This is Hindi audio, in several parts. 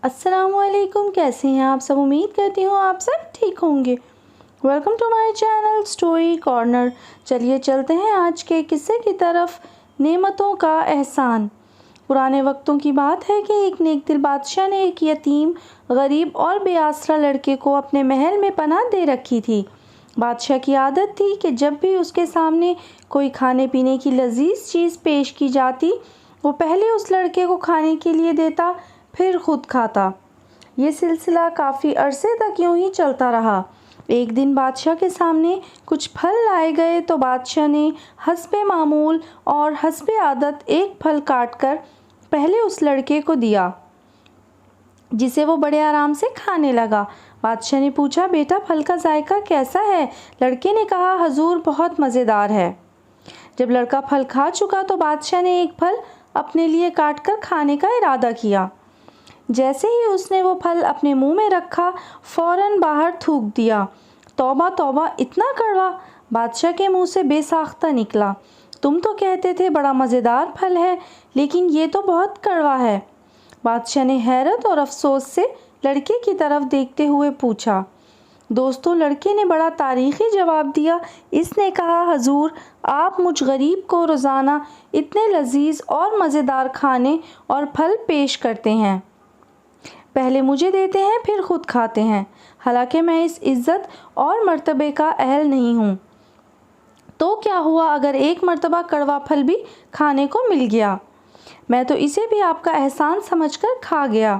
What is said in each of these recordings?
अस्सलामुअलैकुम, कैसे हैं आप सब। उम्मीद करती हूँ आप सब ठीक होंगे। Welcome to my channel story corner. चलिए चलते हैं आज के किस्से की तरफ, नेमतों का एहसान। पुराने वक्तों की बात है कि एक नेक दिल बादशाह ने एक यतीम, गरीब और बेआसरा लड़के को अपने महल में पनाह दे रखी थी। बादशाह की आदत थी कि जब भी उसके सामने कोई खाने पीने की लजीज चीज़ पेश की जाती, वो पहले उस लड़के को खाने के लिए देता, फिर खुद खाता। ये सिलसिला काफ़ी अरसे तक यूं ही चलता रहा। एक दिन बादशाह के सामने कुछ फल लाए गए तो बादशाह ने हस्बे मामूल और हस्बे आदत एक फल काटकर पहले उस लड़के को दिया, जिसे वो बड़े आराम से खाने लगा। बादशाह ने पूछा, बेटा फल का जायका कैसा है? लड़के ने कहा, हजूर बहुत मज़ेदार है। जब लड़का फल खा चुका तो बादशाह ने एक फल अपने लिए काटकर खाने का इरादा किया। जैसे ही उसने वो फल अपने मुंह में रखा, फ़ौरन बाहर थूक दिया। तौबा तौबा, इतना कड़वा! बादशाह के मुंह से बेसाख्ता निकला। तुम तो कहते थे बड़ा मज़ेदार फल है, लेकिन ये तो बहुत कड़वा है। बादशाह ने हैरत और अफसोस से लड़के की तरफ देखते हुए पूछा। दोस्तों, लड़के ने बड़ा तारीख़ी जवाब दिया। इसने कहा, हजूर आप मुझ गरीब को रोज़ाना इतने लजीज और मज़ेदार खाने और फल पेश करते हैं, पहले मुझे देते हैं फिर खुद खाते हैं। हालांकि मैं इस इज़्ज़त और मर्तबे का अहल नहीं हूँ। तो क्या हुआ अगर एक मर्तबा कड़वा फल भी खाने को मिल गया? मैं तो इसे भी आपका एहसान समझकर खा गया।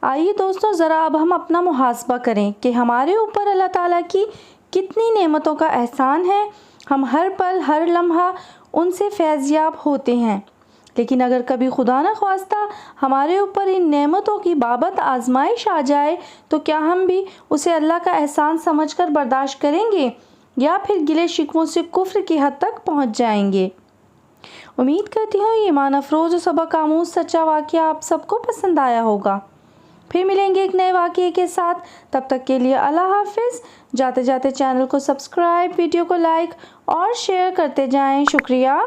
आइए दोस्तों, ज़रा अब हम अपना मुहासबा करें कि हमारे ऊपर अल्लाह ताला की कितनी नेमतों का एहसान है। हम हर पल हर लम्हा उनसे फैज़याब होते हैं, लेकिन अगर कभी खुदा न ख्वास्ता हमारे ऊपर इन नेमतों की बाबत आजमाइश आ जाए तो क्या हम भी उसे अल्लाह का एहसान समझकर बर्दाश्त करेंगे या फिर गिले शिकवों से कुफ्र की हद तक पहुंच जाएंगे। उम्मीद करती हूँ ये ईमान अफरोज़ और सबक आमूज़ सच्चा वाक़या आप सबको पसंद आया होगा। फिर मिलेंगे एक नए वाक़ये के साथ। तब तक के लिए अल्लाह हाफिज़। जाते जाते चैनल को सब्सक्राइब, वीडियो को लाइक और शेयर करते जाएं। शुक्रिया।